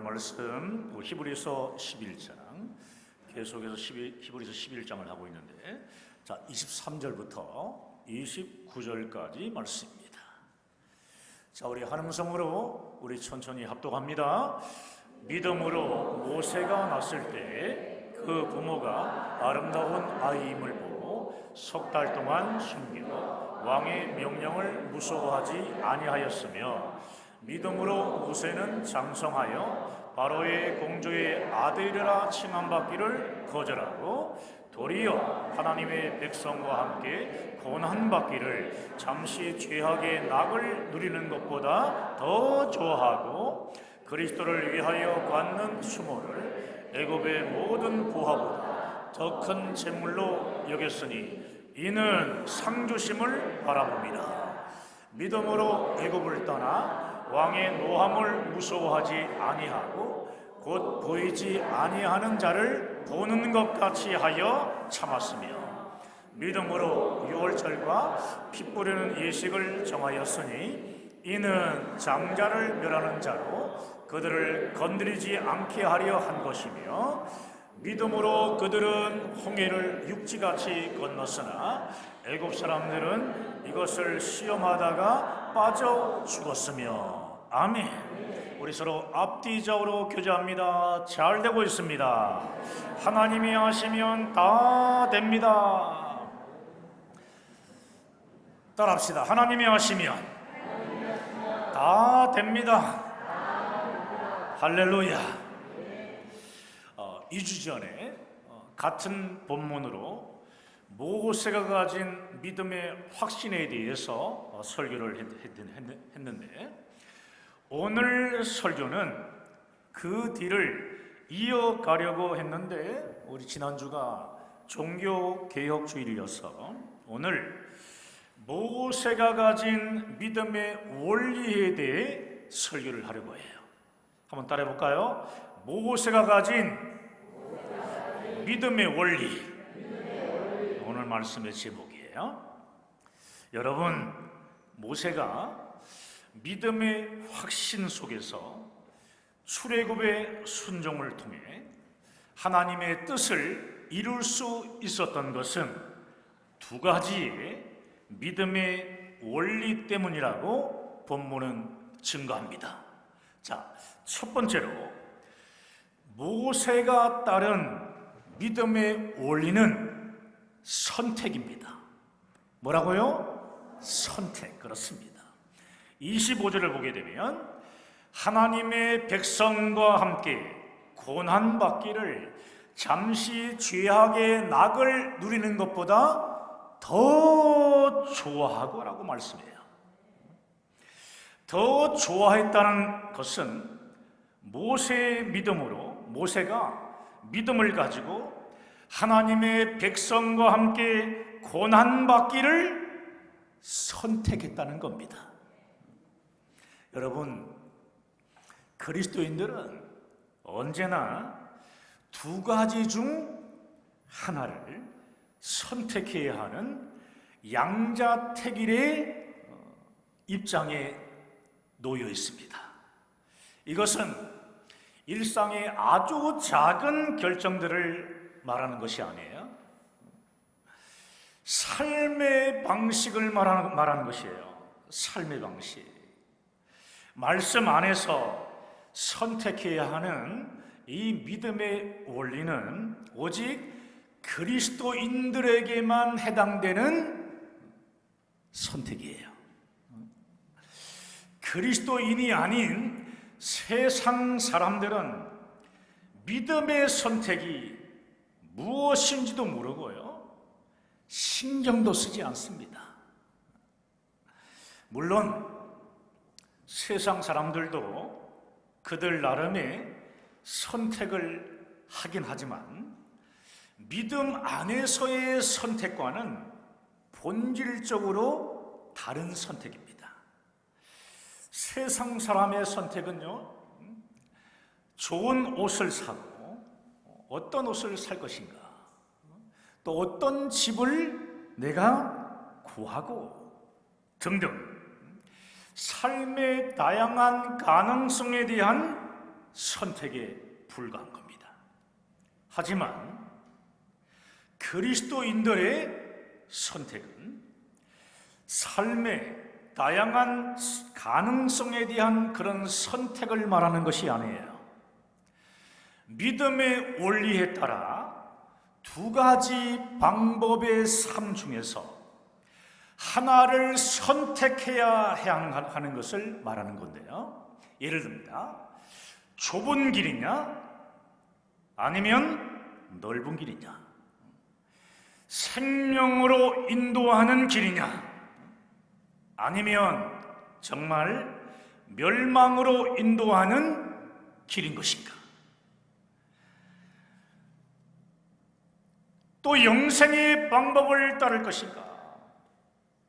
말씀 히브리서 11장 계속해서 히브리서 11장을 하고 있는데, 자 23절부터 29절까지 말씀입니다. 자, 우리 한 음성으로 우리 천천히 합독합니다. 믿음으로 모세가 났을 때 그 부모가 아름다운 아이임을 보고 석 달 동안 숨겨 왕의 명령을 무서워하지 아니하였으며, 믿음으로 모세는 장성하여 바로의 공주의 아들이라 칭함받기를 거절하고 도리어 하나님의 백성과 함께 고난받기를 잠시 죄악의 낙을 누리는 것보다 더 좋아하고, 그리스도를 위하여 받는 수모를 애굽의 모든 부하보다 더 큰 재물로 여겼으니 이는 상주심을 바라봅니다. 믿음으로 애굽을 떠나 왕의 노함을 무서워하지 아니하고 곧 보이지 아니하는 자를 보는 것 같이 하여 참았으며, 믿음으로 유월절과 피 뿌리는 예식을 정하였으니 이는 장자를 멸하는 자로 그들을 건드리지 않게 하려 한 것이며, 믿음으로 그들은 홍해를 육지같이 건넜으나 애굽 사람들은 이것을 시험하다가 빠져 죽었으며. 아멘. 우리 서로 앞뒤 좌우로 교제합니다. 잘 되고 있습니다. 하나님이 하시면 다 됩니다. 따라합시다. 하나님이 하시면 다 됩니다. 할렐루야. 2주 전에 같은 본문으로 모세가 가진 믿음의 확신에 대해서 설교를 했는데, 오늘 설교는 그 뒤를 이어가려고 했는데, 우리 지난주가 종교개혁주일이어서 오늘 모세가 가진 믿음의 원리에 대해 설교를 하려고 해요. 한번 따라해 볼까요? 모세가 가진 믿음의 원리. 오늘 말씀의 제목이에요. 여러분, 모세가 믿음의 확신 속에서 출애굽의 순종을 통해 하나님의 뜻을 이룰 수 있었던 것은 두 가지의 믿음의 원리 때문이라고 본문은 증거합니다. 자, 첫 번째로 모세가 따른 믿음의 원리는 선택입니다. 뭐라고요? 선택. 그렇습니다. 25절을 보게 되면 하나님의 백성과 함께 고난받기를 잠시 죄악의 낙을 누리는 것보다 더 좋아하고 라고 말씀해요. 더 좋아했다는 것은 모세의 믿음으로, 모세가 믿음을 가지고 하나님의 백성과 함께 고난받기를 선택했다는 겁니다. 여러분, 그리스도인들은 언제나 두 가지 중 하나를 선택해야 하는 양자택일의 입장에 놓여 있습니다. 이것은 일상의 아주 작은 결정들을 말하는 것이 아니에요. 삶의 방식을 말하는 것이에요. 삶의 방식. 말씀 안에서 선택해야 하는 이 믿음의 원리는 오직 그리스도인들에게만 해당되는 선택이에요. 그리스도인이 아닌 세상 사람들은 믿음의 선택이 무엇인지도 모르고요, 신경도 쓰지 않습니다. 물론 세상 사람들도 그들 나름의 선택을 하긴 하지만 믿음 안에서의 선택과는 본질적으로 다른 선택입니다. 세상 사람의 선택은요, 좋은 옷을 사고 어떤 옷을 살 것인가, 또 어떤 집을 내가 구하고 등등 삶의 다양한 가능성에 대한 선택에 불과한 겁니다. 하지만 그리스도인들의 선택은 삶의 다양한 가능성에 대한 그런 선택을 말하는 것이 아니에요. 믿음의 원리에 따라 두 가지 방법의 삶 중에서 하나를 선택해야 하는 것을 말하는 건데요. 예를 듭니다. 좁은 길이냐 아니면 넓은 길이냐, 생명으로 인도하는 길이냐 아니면 정말 멸망으로 인도하는 길인 것인가, 또 영생의 방법을 따를 것인가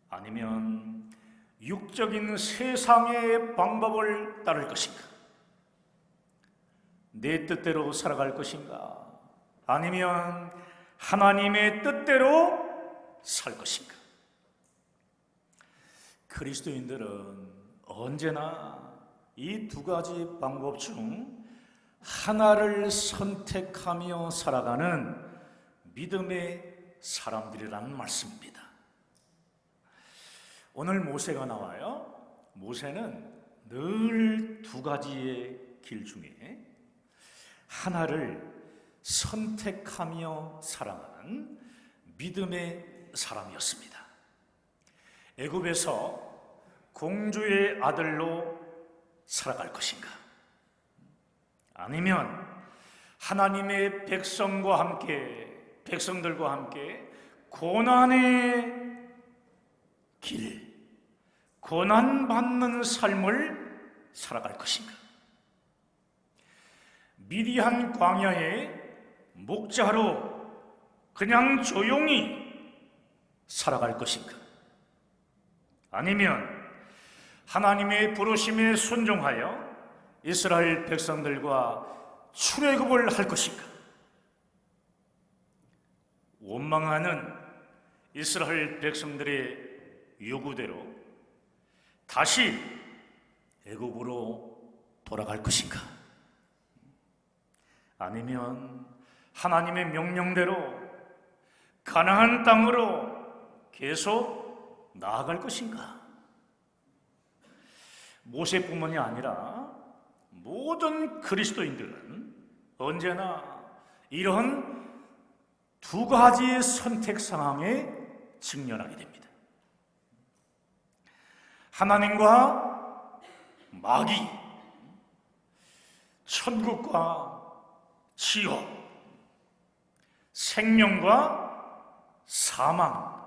아니면 육적인 세상의 방법을 따를 것인가, 내 뜻대로 살아갈 것인가 아니면 하나님의 뜻대로 살 것인가. 그리스도인들은 언제나 이 두 가지 방법 중 하나를 선택하며 살아가는 믿음의 사람들이라는 말씀입니다. 오늘 모세가 나와요. 모세는 늘 두 가지의 길 중에 하나를 선택하며 살아가는 믿음의 사람이었습니다. 애굽에서 공주의 아들로 살아갈 것인가 아니면 하나님의 백성들과 함께 고난의 길, 고난받는 삶을 살아갈 것인가, 미디안 광야에 목자로 그냥 조용히 살아갈 것인가 아니면 하나님의 부르심에 순종하여 이스라엘 백성들과 출애굽을 할 것인가, 원망하는 이스라엘 백성들의 요구대로 다시 애굽으로 돌아갈 것인가 아니면 하나님의 명령대로 가나안 땅으로 계속 나아갈 것인가. 모세뿐만이 아니라 모든 그리스도인들은 언제나 이런 두 가지의 선택 상황에 직면하게 됩니다. 하나님과 마귀, 천국과 지옥, 생명과 사망,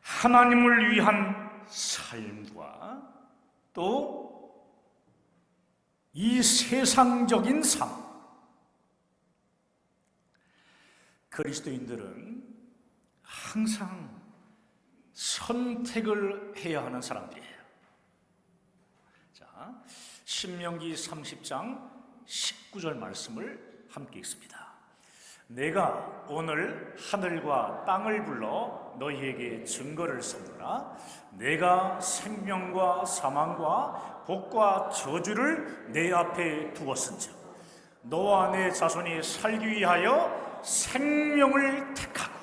하나님을 위한 삶과 또 이 세상적인 삶. 그리스도인들은 항상 선택을 해야 하는 사람들이에요. 자, 신명기 30장 19절 말씀을 함께 읽습니다. 내가 오늘 하늘과 땅을 불러 너희에게 증거를 삼노라. 내가 생명과 사망과 복과 저주를 내 앞에 두었은즉 너와 내 자손이 살기 위하여 생명을 택하고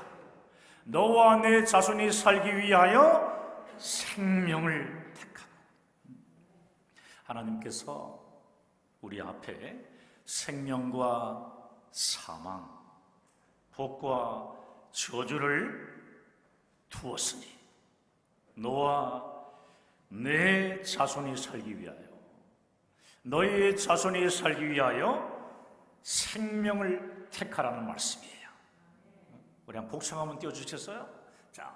너와 내 자손이 살기 위하여 생명을 택하고. 하나님께서 우리 앞에 생명과 사망, 복과 저주를 두었으니 너와 내 자손이 살기 위하여, 너희의 자손이 살기 위하여 생명을 택하라는 말씀이에요. 우리 한번 복창 한번 띄워주시겠어요? 자,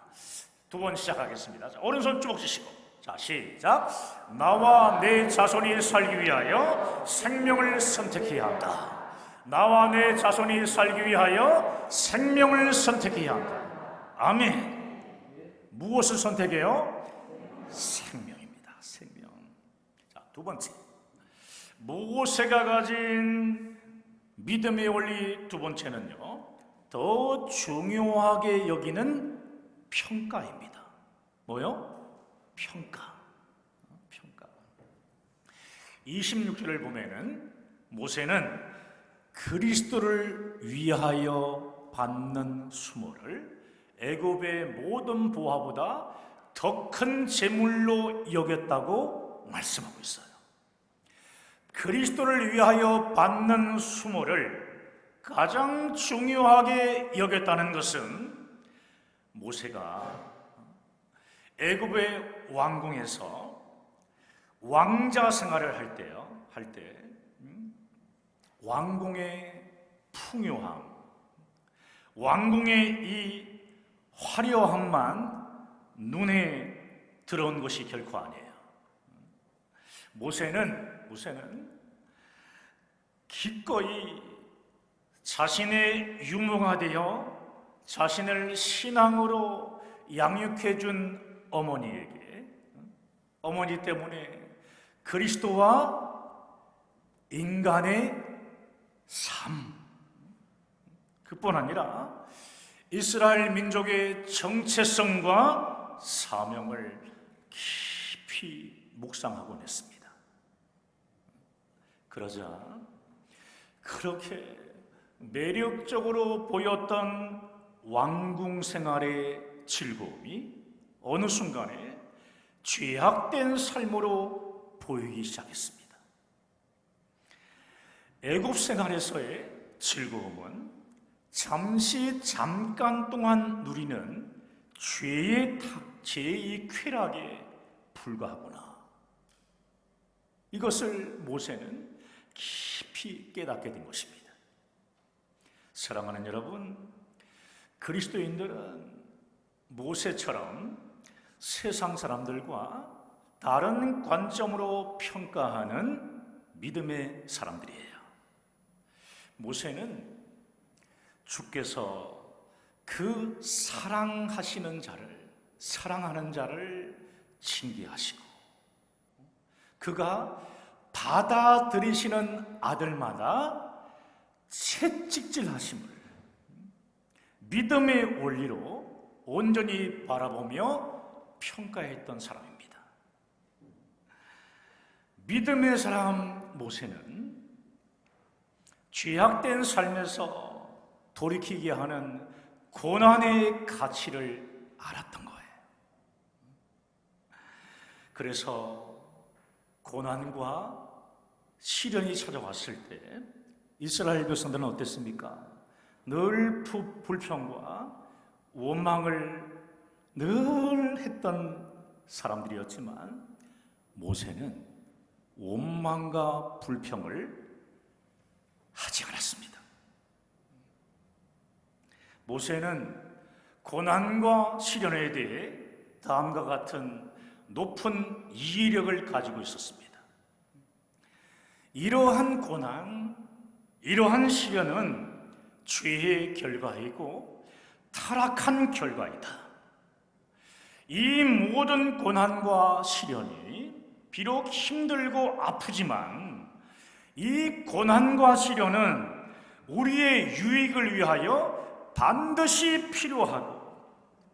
두 번 시작하겠습니다. 자, 오른손 쭉 쥐시고, 자, 시작. 나와 내 자손이 살기 위하여 생명을 선택해야 한다. 나와 내 자손이 살기 위하여 생명을 선택해야 한다. 아멘. 무엇을 선택해요? 생명입니다. 생명. 자, 두 번째, 모세가 가진 믿음의 원리 두 번째는요, 더 중요하게 여기는 평가입니다. 뭐요? 평가. 26절을 보면은 모세는 그리스도를 위하여 받는 수모를 애굽의 모든 보화보다 더 큰 재물로 여겼다고 말씀하고 있어요. 그리스도를 위하여 받는 수모를 가장 중요하게 여겼다는 것은 모세가 애굽의 왕궁에서 왕자 생활을 할 때 왕궁의 풍요함, 왕궁의 이 화려함만 눈에 들어온 것이 결코 아니에요. 모세는 기꺼이 자신의 유모가 되어 자신을 신앙으로 양육해 준 어머니에게, 어머니 때문에 그리스도와 인간의 삶, 그뿐 아니라 이스라엘 민족의 정체성과 사명을 깊이 묵상하곤 했습니다. 그러자 그렇게 매력적으로 보였던 왕궁 생활의 즐거움이 어느 순간에 죄악된 삶으로 보이기 시작했습니다. 애굽 생활에서의 즐거움은 잠깐 동안 누리는 죄의 쾌락에 불과하구나. 이것을 모세는 깊이 깨닫게 된 것입니다. 사랑하는 여러분, 그리스도인들은 모세처럼 세상 사람들과 다른 관점으로 평가하는 믿음의 사람들이에요. 모세는 주께서 그 사랑하는 자를 징계하시고 그가 받아들이시는 아들마다 채찍질하심을 믿음의 원리로 온전히 바라보며 평가했던 사람입니다. 믿음의 사람 모세는 죄악된 삶에서 돌이키게 하는 고난의 가치를 알았던 거예요. 그래서 고난과 시련이 찾아왔을 때 이스라엘 백성들은 어땠습니까? 늘 불평과 원망을 늘 했던 사람들이었지만 모세는 원망과 불평을 하지 않았습니다. 모세는 고난과 시련에 대해 다음과 같은 높은 이해력을 가지고 있었습니다. 이러한 고난, 이러한 시련은 죄의 결과이고 타락한 결과이다. 이 모든 고난과 시련이 비록 힘들고 아프지만 이 고난과 시련은 우리의 유익을 위하여 반드시 필요하고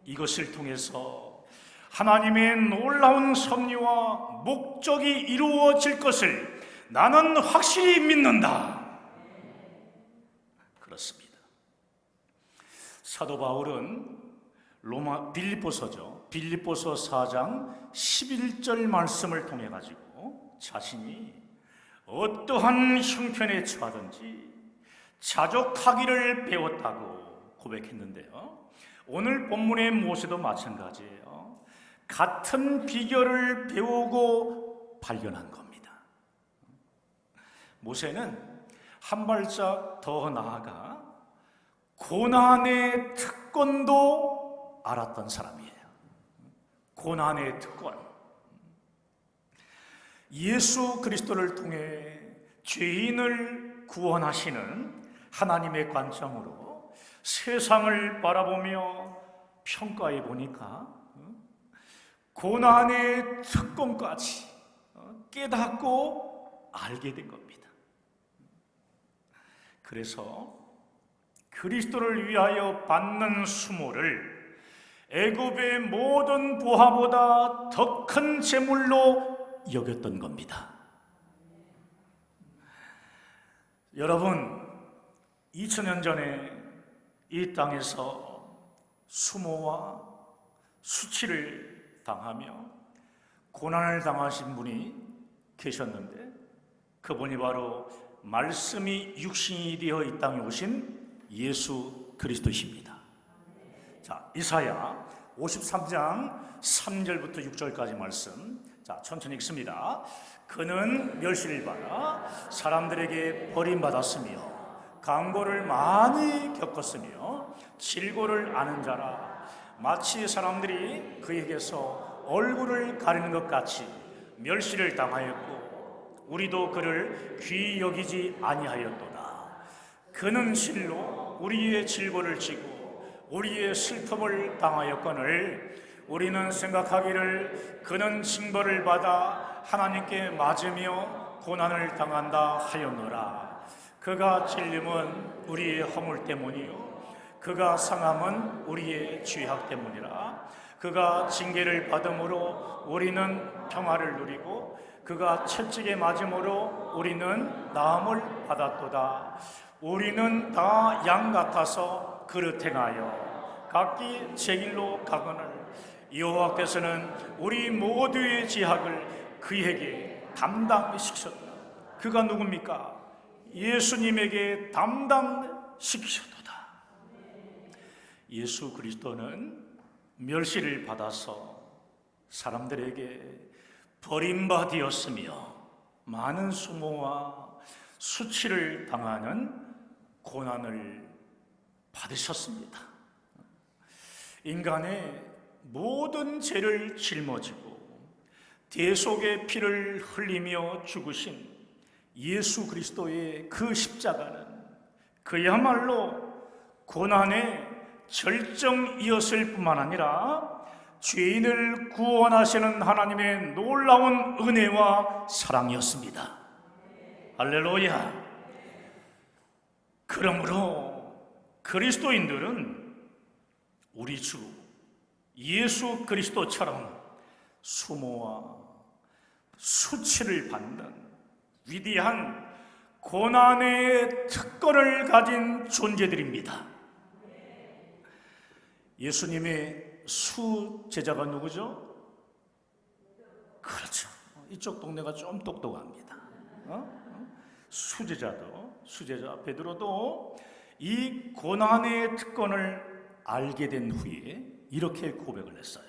이것을 통해서 하나님의 놀라운 섭리와 목적이 이루어질 것을 나는 확실히 믿는다. 그렇습니다. 사도 바울은 빌립보서 4장 11절 말씀을 통해 가지고 자신이 어떠한 형편에 처하든지 자족하기를 배웠다고 고백했는데요. 오늘 본문의 모세도 마찬가지예요. 같은 비결을 배우고 발견한 겁니다. 모세는 한 발짝 더 나아가 고난의 특권도 알았던 사람이에요. 고난의 특권. 예수 그리스도를 통해 죄인을 구원하시는 하나님의 관점으로 세상을 바라보며 평가해 보니까 고난의 특권까지 깨닫고 알게 된 겁니다. 그래서 그리스도를 위하여 받는 수모를 애굽의 모든 보화보다 더 큰 재물로 여겼던 겁니다. 여러분, 2000년 전에 이 땅에서 수모와 수치를 당하며 고난을 당하신 분이 계셨는데, 그분이 바로 말씀이 육신이 되어 이 땅에 오신 예수 그리스도이십니다. 자, 이사야 53장 3절부터 6절까지 말씀, 자, 천천히 읽습니다. 그는 멸시를 받아 사람들에게 버림받았으며 강고를 많이 겪었으며 질고를 아는 자라. 마치 사람들이 그에게서 얼굴을 가리는 것 같이 멸시를 당하였고 우리도 그를 귀히 여기지 아니하였도다. 그는 실로 우리의 질고를 지고 우리의 슬픔을 당하였거늘 우리는 생각하기를 그는 징벌을 받아 하나님께 맞으며 고난을 당한다 하였노라. 그가 찔림은 우리의 허물 때문이요 그가 상함은 우리의 죄악 때문이라. 그가 징계를 받음으로 우리는 평화를 누리고 그가 채찍에 맞음으로 우리는 나음을 받았도다. 우리는 다 양 같아서 그릇 행하여 각기 제 길로 가거늘 여호와께서는 우리 모두의 죄악을 그에게 담당시키셨다. 그가 누굽니까? 예수님에게 담당시키셨도다. 예수 그리스도는 멸시를 받아서 사람들에게 버림받았으며 많은 수모와 수치를 당하는 고난을 받으셨습니다. 인간의 모든 죄를 짊어지고 대속의 피를 흘리며 죽으신 예수 그리스도의 그 십자가는 그야말로 고난의 절정이었을 뿐만 아니라 죄인을 구원하시는 하나님의 놀라운 은혜와 사랑이었습니다. 할렐루야. 그러므로 그리스도인들은 우리 주 예수 그리스도처럼 수모와 수치를 받는 위대한 고난의 특권을 가진 존재들입니다. 예수님의 수제자가 누구죠? 그렇죠. 이쪽 동네가 좀 똑똑합니다. 수제자 베드로도 이 고난의 특권을 알게 된 후에 이렇게 고백을 했어요.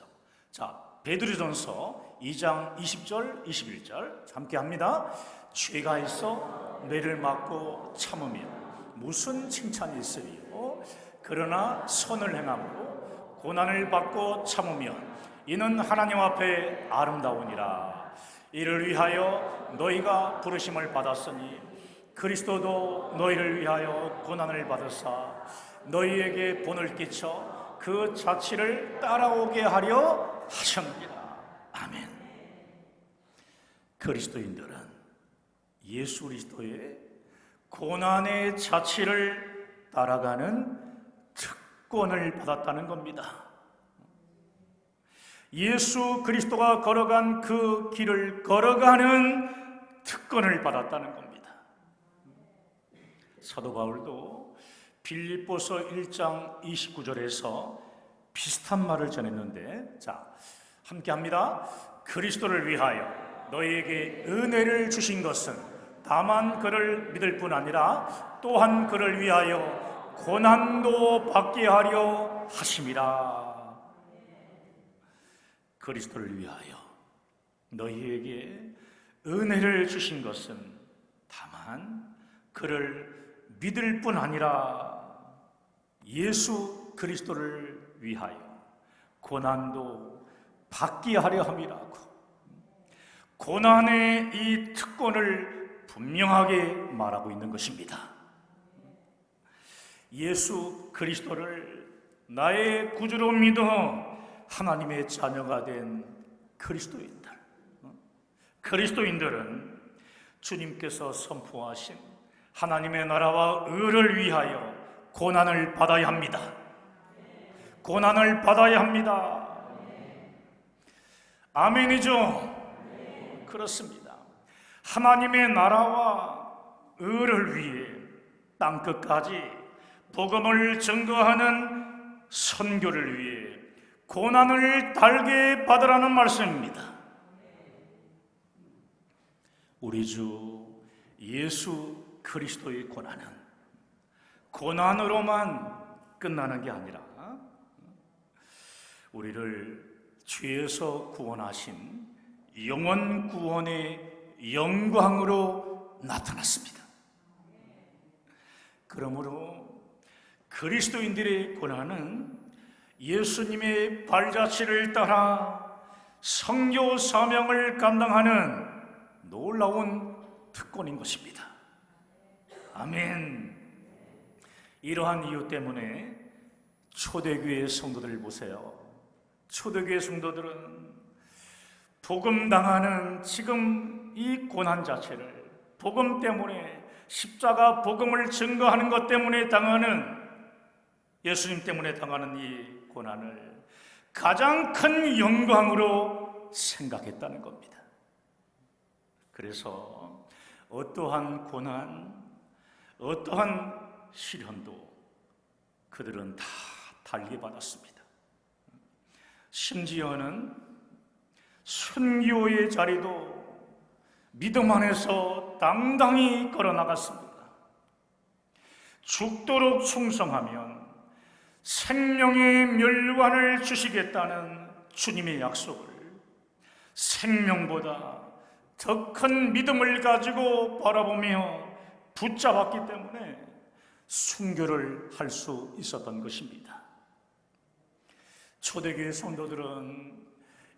자, 베드로전서 2장 20절 21절 함께 합니다. 죄가 있어 뇌를 맞고 참으면 무슨 칭찬이 있으리요? 그러나 선을 행함으로 고난을 받고 참으면 이는 하나님 앞에 아름다우니라. 이를 위하여 너희가 부르심을 받았으니 그리스도도 너희를 위하여 고난을 받으사 너희에게 본을 끼쳐 그 자취를 따라오게 하려 하셨느니라. 아멘. 그리스도인들은 예수 그리스도의 고난의 자취를 따라가는 특권을 받았다는 겁니다. 예수 그리스도가 걸어간 그 길을 걸어가는 특권을 받았다는 겁니다. 사도 바울도 빌립보서 1장 29절에서 비슷한 말을 전했는데, 자, 함께 합니다. 그리스도를 위하여 너희에게 은혜를 주신 것은 다만 그를 믿을 뿐 아니라 또한 그를 위하여 고난도 받게 하려 하심이라. 그리스도를 위하여 너희에게 은혜를 주신 것은 다만 그를 믿을 뿐 아니라 예수 그리스도를 위하여 고난도 받게 하려 함이라고. 고난의 이 특권을 분명하게 말하고 있는 것입니다. 예수 그리스도를 나의 구주로 믿어 하나님의 자녀가 된 그리스도인들, 그리스도인들은 주님께서 선포하신 하나님의 나라와 의를 위하여 고난을 받아야 합니다. 고난을 받아야 합니다. 아멘이죠? 그렇습니다. 하나님의 나라와 의를 위해 땅끝까지 복음을 증거하는 선교를 위해 고난을 달게 받으라는 말씀입니다. 우리 주 예수 그리스도의 고난은 고난으로만 끝나는 게 아니라 우리를 죄에서 구원하신 영원 구원의 영광으로 나타났습니다. 그러므로 그리스도인들의 고난은 예수님의 발자취를 따라 선교 사명을 감당하는 놀라운 특권인 것입니다. 아멘. 이러한 이유 때문에 초대교회 성도들을 보세요. 초대교회 성도들은 복음 당하는 지금 이 고난 자체를, 복음 때문에, 십자가 복음을 증거하는 것 때문에 당하는, 예수님 때문에 당하는 이 고난을 가장 큰 영광으로 생각했다는 겁니다. 그래서 어떠한 고난, 어떠한 시련도 그들은 다 달리 받았습니다. 심지어는 순교의 자리도 믿음 안에서 당당히 걸어나갔습니다. 죽도록 충성하면 생명의 멸관을 주시겠다는 주님의 약속을 생명보다 더 큰 믿음을 가지고 바라보며 붙잡았기 때문에 순교를 할 수 있었던 것입니다. 초대교회 성도들은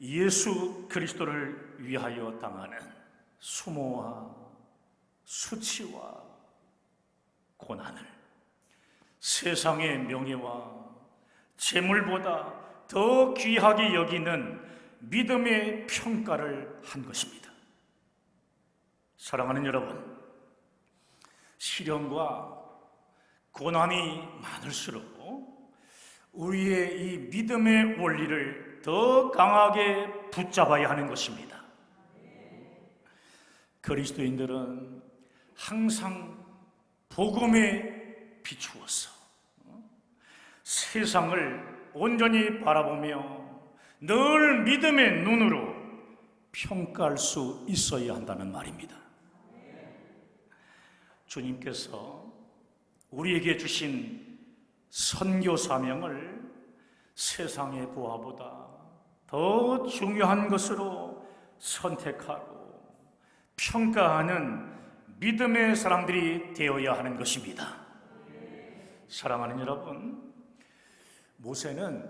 예수 그리스도를 위하여 당하는 수모와 수치와 고난을 세상의 명예와 재물보다 더 귀하게 여기는 믿음의 평가를 한 것입니다. 사랑하는 여러분, 시련과 고난이 많을수록 우리의 이 믿음의 원리를 더 강하게 붙잡아야 하는 것입니다. 그리스도인들은 항상 복음에 비추어서 세상을 온전히 바라보며 늘 믿음의 눈으로 평가할 수 있어야 한다는 말입니다. 주님께서 우리에게 주신 선교 사명을 세상의 부하보다 더 중요한 것으로 선택하고 평가하는 믿음의 사람들이 되어야 하는 것입니다. 사랑하는 여러분, 모세는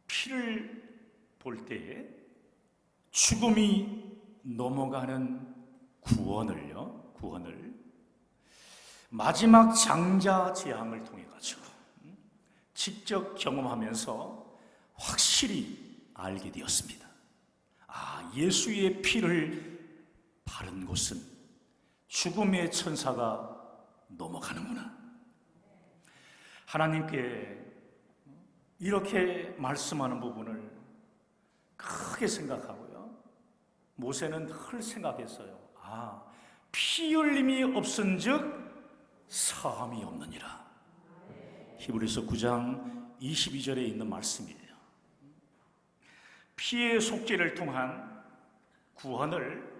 피를 볼 때에 죽음이 넘어가는 구원을 마지막 장자 재앙을 통해 가지고 직접 경험하면서 확실히 알게 되었습니다. 예수의 피를 바른 곳은 죽음의 천사가 넘어가는구나. 하나님께 이렇게 말씀하는 부분을 크게 생각하고요. 모세는 늘 생각했어요. 피 흘림이 없은즉 사함이 없느니라. 히브리서 9장 22절에 있는 말씀이에요. 피의 속죄를 통한 구원을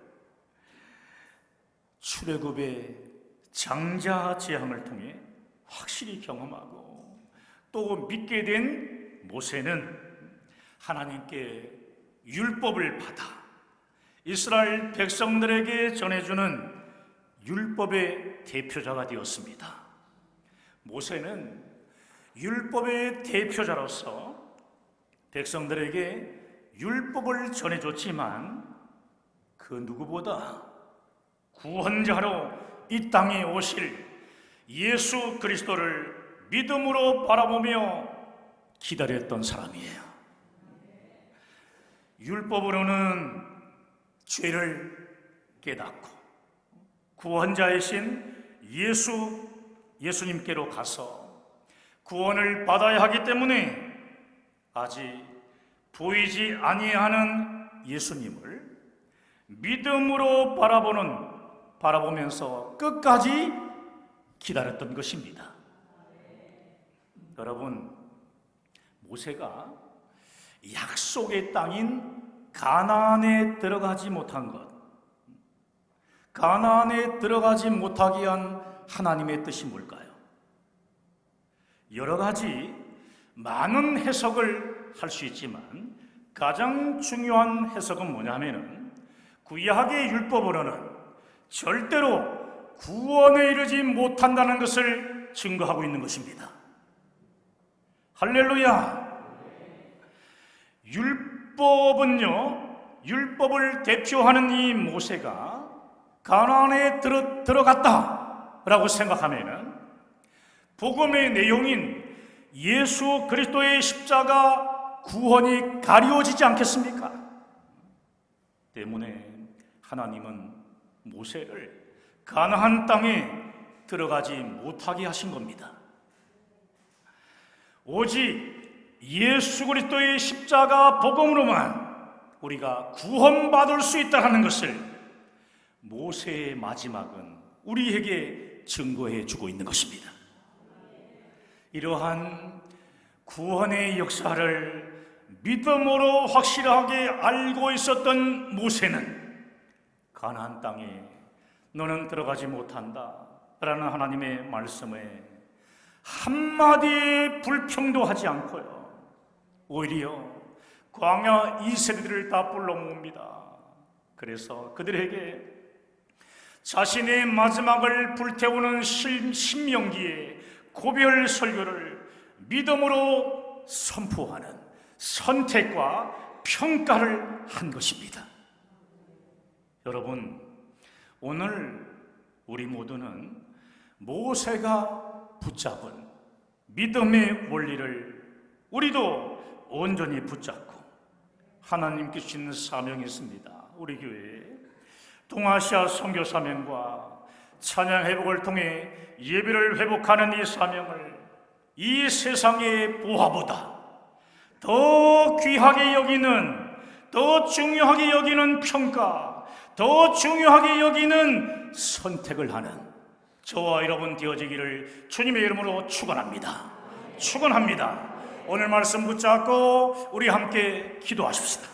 출애굽의 장자 재앙을 통해 확실히 경험하고 또 믿게 된 모세는 하나님께 율법을 받아 이스라엘 백성들에게 전해주는 율법의 대표자가 되었습니다. 모세는 율법의 대표자로서 백성들에게 율법을 전해줬지만 그 누구보다 구원자로 이 땅에 오실 예수 그리스도를 믿음으로 바라보며 기다렸던 사람이에요. 율법으로는 죄를 깨닫고 구원자이신 예수님께로 가서 구원을 받아야 하기 때문에 아직 보이지 아니하는 예수님을 믿음으로 바라보면서 끝까지 기다렸던 것입니다. 여러분, 모세가 약속의 땅인 가나안에 들어가지 못한 것, 가나안에 들어가지 못하게 한 하나님의 뜻이 뭘까요? 여러 가지 많은 해석을 할 수 있지만 가장 중요한 해석은 뭐냐면은 구약의 율법으로는 절대로 구원에 이르지 못한다는 것을 증거하고 있는 것입니다. 할렐루야! 율법을 대표하는 이 모세가 가나안에 들어갔다라고 생각하면은 복음의 내용인 예수 그리스도의 십자가 구원이 가리워지지 않겠습니까? 때문에 하나님은 모세를 가나안 땅에 들어가지 못하게 하신 겁니다. 오직 예수 그리스도의 십자가 복음으로만 우리가 구원받을 수 있다는 것을 모세의 마지막은 우리에게 증거해 주고 있는 것입니다. 이러한 구원의 역사를 믿음으로 확실하게 알고 있었던 모세는 가나안 땅에 너는 들어가지 못한다 라는 하나님의 말씀에 한마디의 불평도 하지 않고요, 오히려 광야 2세대들을 다 불러 모읍니다. 그래서 그들에게 자신의 마지막을 불태우는 신명기의 고별 설교를 믿음으로 선포하는 선택과 평가를 한 것입니다. 여러분, 오늘 우리 모두는 모세가 붙잡은 믿음의 원리를 우리도 온전히 붙잡고 하나님께 주신 사명이 있습니다. 우리 교회에 동아시아 선교 사명과 찬양 회복을 통해 예배를 회복하는 이 사명을 이 세상의 보화보다 더 귀하게 여기는, 더 중요하게 여기는 평가, 더 중요하게 여기는 선택을 하는 저와 여러분 되어지기를 주님의 이름으로 축원합니다. 축원합니다. 오늘 말씀 붙잡고 우리 함께 기도하십시다.